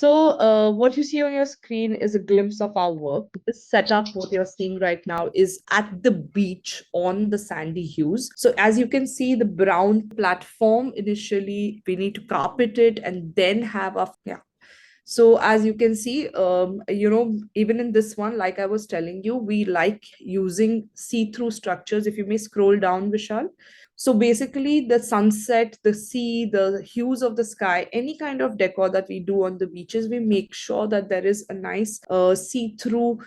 What you see on your screen is a glimpse of our work. This setup, what you're seeing right now, is at the beach on the sandy hues. So, as you can see, the brown platform initially, we need to carpet it and then have a, yeah. So, as you can see, even in this one, like I was telling you, we like using see through structures. If you may scroll down, Vishal. So basically, the sunset, the sea, the hues of the sky, any kind of decor that we do on the beaches, we make sure that there is a nice see-through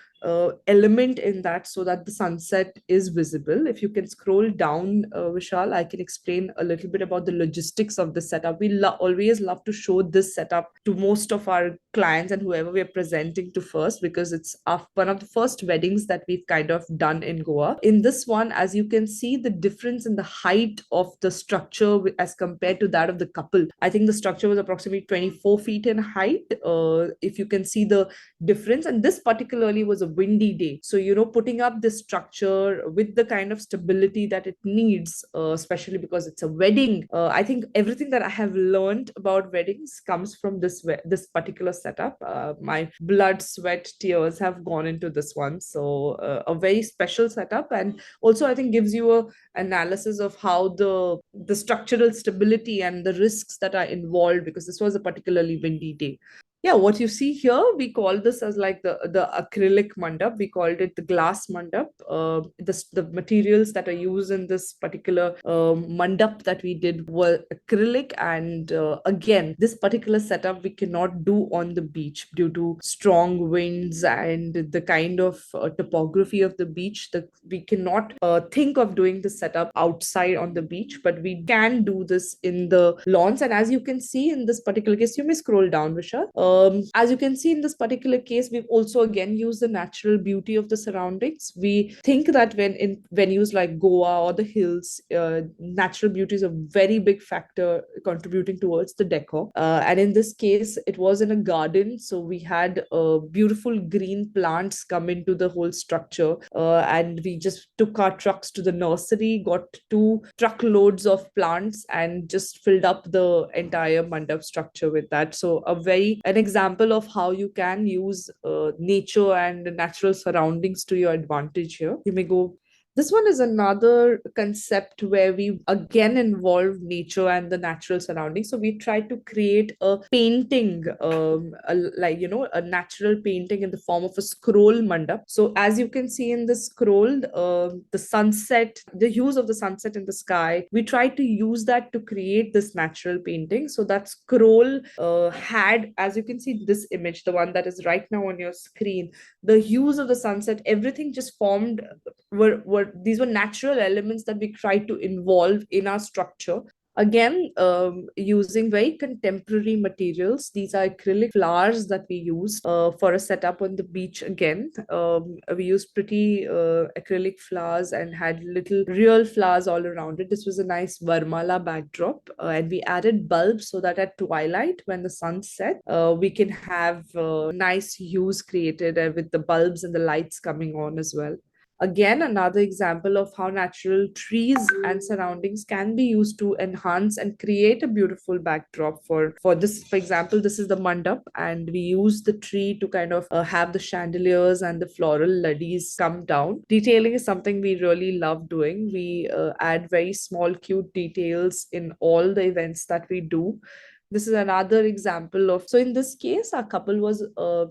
element in that so that the sunset is visible. If you can scroll down, Vishal, I can explain a little bit about the logistics of the setup. We always love to show this setup to most of our clients and whoever we're presenting to first, because it's one of the first weddings that we've kind of done in Goa. In this one, as you can see, the difference in the height of the structure as compared to that of the couple. I think the structure was approximately 24 feet in height. If you can see the difference, and this particularly was a windy day. So, putting up this structure with the kind of stability that it needs, especially because it's a wedding. I think everything that I have learned about weddings comes from this particular setup. My blood, sweat, tears have gone into this one. So, a very special setup, and also I think gives you a analysis of how the structural stability and the risks that are involved, because this was a particularly windy day. Yeah, what you see here, we call this as like the acrylic mandap. We called it the glass mandap. The materials that are used in this particular mandap that we did were acrylic, and again, this particular setup we cannot do on the beach due to strong winds and the kind of topography of the beach. That we cannot think of doing the setup outside on the beach, but we can do this in the lawns. And as you can see in this particular case, you may scroll down, Vishal. As you can see in this particular case, we've also again used the natural beauty of the surroundings. We think that when in venues like Goa or the hills, natural beauty is a very big factor contributing towards the decor. And in this case, it was in a garden, so we had beautiful green plants come into the whole structure, and we just took our trucks to the nursery, got 2 truckloads of plants, and just filled up the entire mandap structure with that. So an example of how you can use nature and natural surroundings to your advantage here. You may go. This one is another concept where we again involve nature and the natural surroundings. So we try to create a painting, a natural painting in the form of a scroll mandap. So as you can see in the scroll, the sunset, the hues of the sunset in the sky, we try to use that to create this natural painting. So that scroll had, as you can see this image, the one that is right now on your screen, the hues of the sunset, everything just formed these were natural elements that we tried to involve in our structure. Again, using very contemporary materials. These are acrylic flowers that we used for a setup on the beach. Again, we used pretty acrylic flowers and had little real flowers all around it. This was a nice Varmala backdrop, and we added bulbs so that at twilight, when the sun set, we can have nice hues created with the bulbs and the lights coming on as well. Again, another example of how natural trees and surroundings can be used to enhance and create a beautiful backdrop for this. For example, this is the mandap, and we use the tree to kind of have the chandeliers and the floral laddies come down. Detailing is something we really love doing. We add very small, cute details in all the events that we do. This is another example of, so in this case, our couple was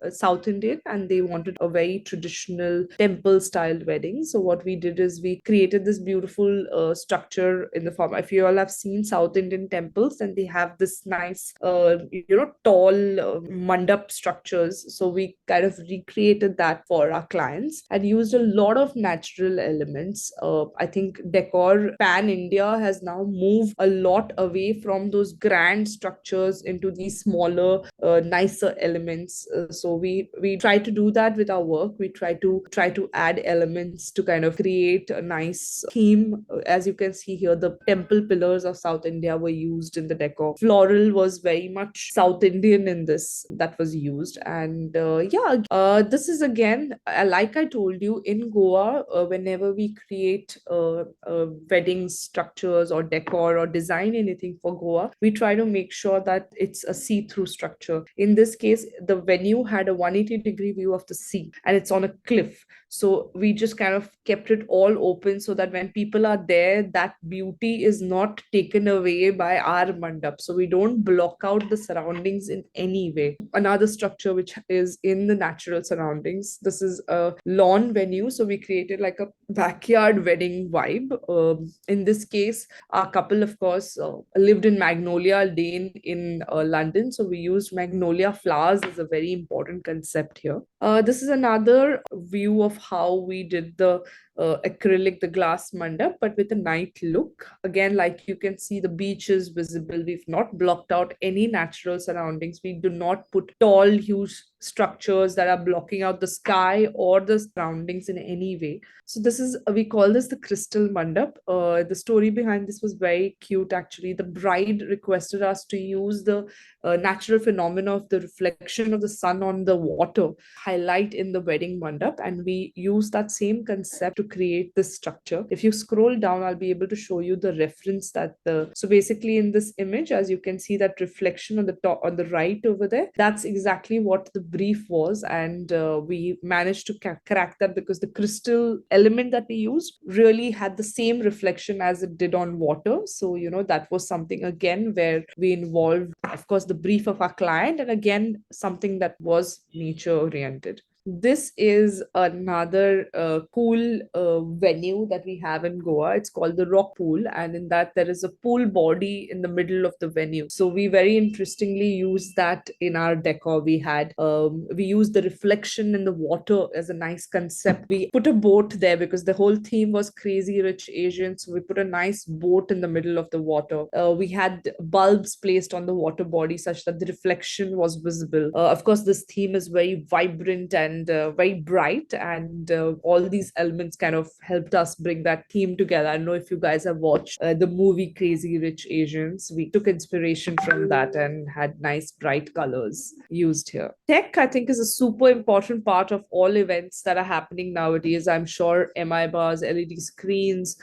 South Indian and they wanted a very traditional temple style wedding. So what we did is we created this beautiful structure in the form, if you all have seen South Indian temples, and they have this nice tall mandap structures. So we kind of recreated that for our clients and used a lot of natural elements. I think decor pan India has now moved a lot away from those grand structures into these smaller, nicer elements. So we try to do that with our work. We try to add elements to kind of create a nice theme. As you can see here, the temple pillars of South India were used in the decor. Floral was very much South Indian in this that was used. And this is again, like I told you, in Goa, whenever we create wedding structures or decor or design anything for Goa, we try to make sure that it's a see-through structure. In this case, the venue had a 180-degree view of the sea, and it's on a cliff. So we just kind of kept it all open so that when people are there, that beauty is not taken away by our mandap. So we don't block out the surroundings in any way. Another structure which is in the natural surroundings, this is a lawn venue. So we created like a backyard wedding vibe. In this case, our couple, of course, lived in Magnolia Lane in London. So we used magnolia flowers as a very important concept here. This is another view of how we did the acrylic, the glass mandap, but with a night look. Again, like you can see, the beach is visible. We've not blocked out any natural surroundings. We do not put tall, huge structures that are blocking out the sky or the surroundings in any way. So this is, we call this the crystal mandap. The story behind this was very cute, actually. The bride requested us to use the natural phenomena of the reflection of the sun on the water highlight in the wedding mandap, and we use that same concept to create this structure. If you scroll down, I'll be able to show you the reference that so basically in this image, as you can see, that reflection on the top on the right over there, that's exactly what the brief was. And we managed to crack that because the crystal element that we used really had the same reflection as it did on water. So that was something again where we involved, of course, the brief of our client, and again something that was nature oriented. This is another cool venue that we have in Goa. It's called the Rock Pool, and in that there is a pool body in the middle of the venue. So we very interestingly used that in our decor. We used the reflection in the water as a nice concept. We put a boat there because the whole theme was crazy rich Asians. So we put a nice boat in the middle of the water. We had bulbs placed on the water body such that the reflection was visible. Of course, this theme is very vibrant and very bright, and all these elements kind of helped us bring that theme together. I don't know if you guys have watched the movie Crazy Rich Asians. We took inspiration from that and had nice bright colors used here. Tech, I think, is a super important part of all events that are happening nowadays. I'm sure MI bars, LED screens,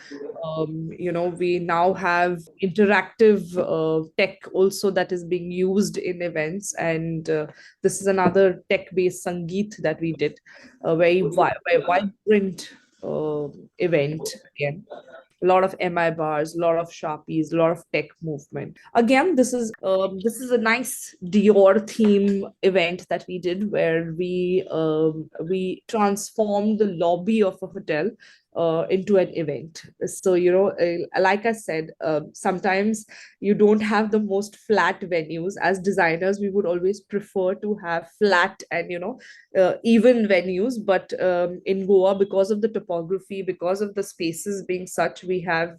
we now have interactive tech also that is being used in events, and this is another tech-based Sangeet that we did, a very vibrant event again. A lot of MI bars, a lot of Sharpies, a lot of tech movement. Again, this is a nice Dior theme event that we did where we transformed the lobby of a hotel into an event. So, like I said, sometimes you don't have the most flat venues. As designers, we would always prefer to have flat and, even venues. But in Goa, because of the topography, because of the spaces being such, we have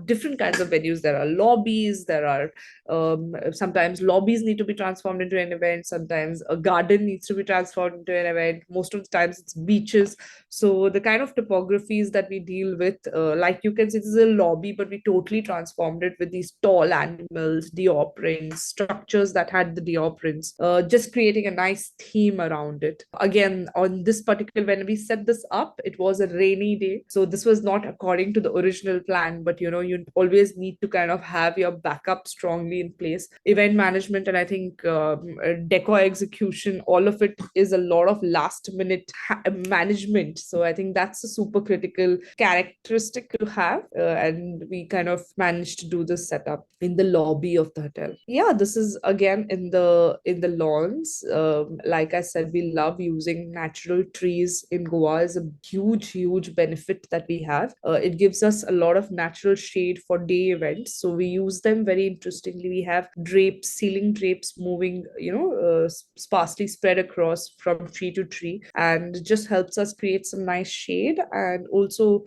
different kinds of venues. There are lobbies, there are sometimes lobbies need to be transformed into an event, sometimes a garden needs to be transformed into an event, most of the times it's beaches. So the kind of topographies that we deal with, like you can see, this is a lobby, but we totally transformed it with these tall animals, Dior prints, structures that had the Dior prints, just creating a nice theme around it. Again, on this particular, when we set this up, it was a rainy day, so this was not according to the original plan, but you always need to kind of have your backup strongly in place. Event management, and I think decor execution, all of it is a lot of last minute management. So I think that's a super critical characteristic to have, and we kind of managed to do this setup in the lobby of the hotel. Yeah, this is again in the lawns. Like I said, we love using natural trees in Goa. Is a huge benefit that we have. It gives us a lot of natural shade for day events, so we use them very interestingly. We have drapes, ceiling drapes moving, sparsely spread across from tree to tree, and it just helps us create some nice shade. And also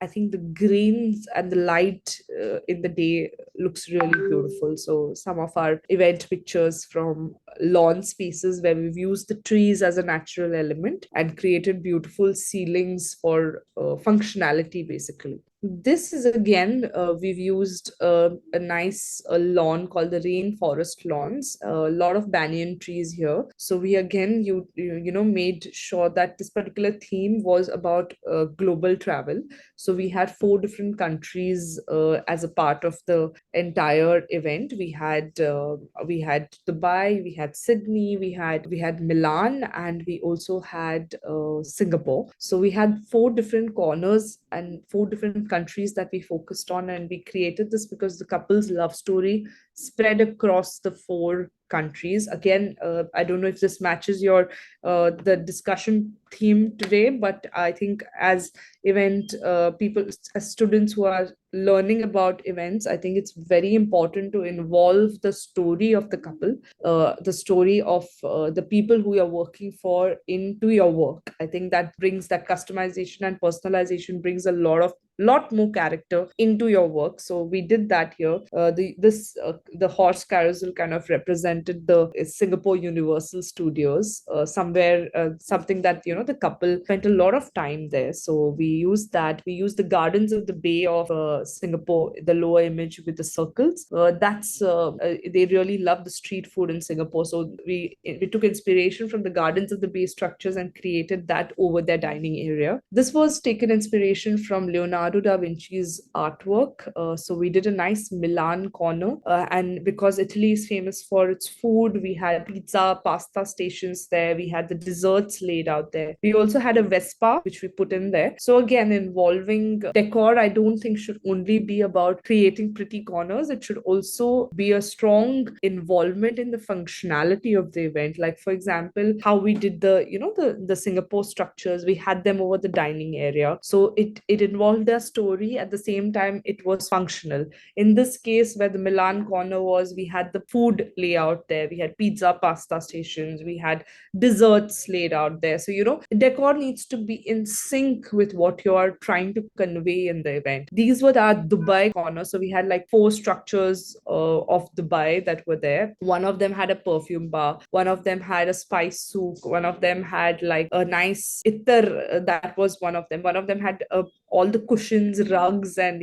I think the greens and the light in the day looks really beautiful. So some of our event pictures from lawn spaces where we've used the trees as a natural element and created beautiful ceilings for functionality, basically. This is again, we've used a nice lawn called the rainforest lawns. A lot of banyan trees here. So we again, made sure that this particular theme was about global travel. So we had four different countries as a part of the entire event. We had Dubai, we had Sydney, we had Milan, and we also had Singapore. So we had four different corners and four different countries that we focused on, and we created this because the couple's love story spread across the four countries. Again, I don't know if this matches your the discussion theme today, but I think as event people, as students who are learning about events, I think it's very important to involve the story of the couple, the story of the people who you're working for into your work. I think that brings that customization and personalization brings a lot more character into your work. So we did that here. The horse carousel kind of represented the Singapore Universal Studios, somewhere something that the couple spent a lot of time there. So we used that. We used the gardens of the Bay of Singapore, the lower image with the circles. They really love the street food in Singapore. So we took inspiration from the gardens of the Bay structures and created that over their dining area. This was taken inspiration from Leonardo da Vinci's artwork. So we did a nice Milan corner. And because Italy is famous for its food, we had pizza, pasta stations there. We had the desserts laid out there. We also had a Vespa, which we put in there. So again, involving decor, I don't think should only be about creating pretty corners. It should also be a strong involvement in the functionality of the event. Like, for example, how we did the Singapore structures, we had them over the dining area. So it involved their story. At the same time, it was functional. In this case, where the Milan corner was, we had the food layout there. We had pizza, pasta stations. We had desserts laid out there. So, decor needs to be in sync with what you are trying to convey in the event. These were our Dubai corner. So we had like four structures of Dubai that were there. One of them had a perfume bar. One of them had a spice souk. One of them had like a nice Uttar. That was one of them. One of them had all the cushions, rugs, and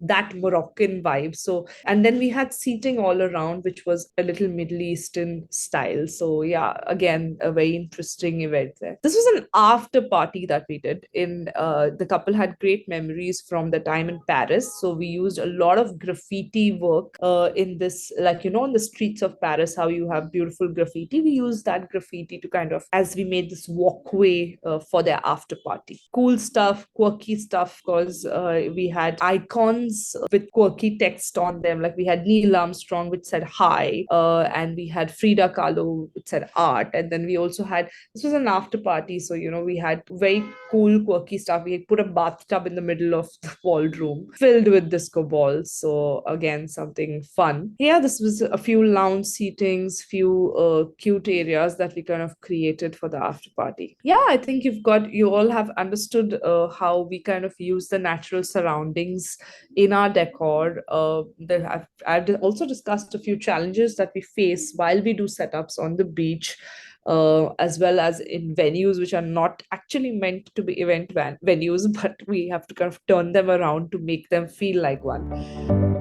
that Moroccan vibe. So, and then we had seating all around, which was a little Middle Eastern style. So yeah, again, a very interesting event there. This was an after party that we did. The couple had great memories from the time in Paris. So we used a lot of graffiti work in this, like in the streets of Paris, how you have beautiful graffiti. We used that graffiti to kind of, as we made this walkway for their after party. Cool stuff, quirky stuff, because we had icons with quirky text on them. Like we had Neil Armstrong, which said hi, and we had Frida Kahlo, which said art. And then we also had, this was an after party. So, we had very cool, quirky stuff. We had put a bathtub in the middle of the ballroom filled with disco balls. So, again, something fun. Yeah, this was a few lounge seatings, few cute areas that we kind of created for the after party. Yeah, I think you all have understood how we kind of use the natural surroundings in our decor. I've also discussed a few challenges that we face while we do setups on the beach, as well as in venues which are not actually meant to be event venues, but we have to kind of turn them around to make them feel like one.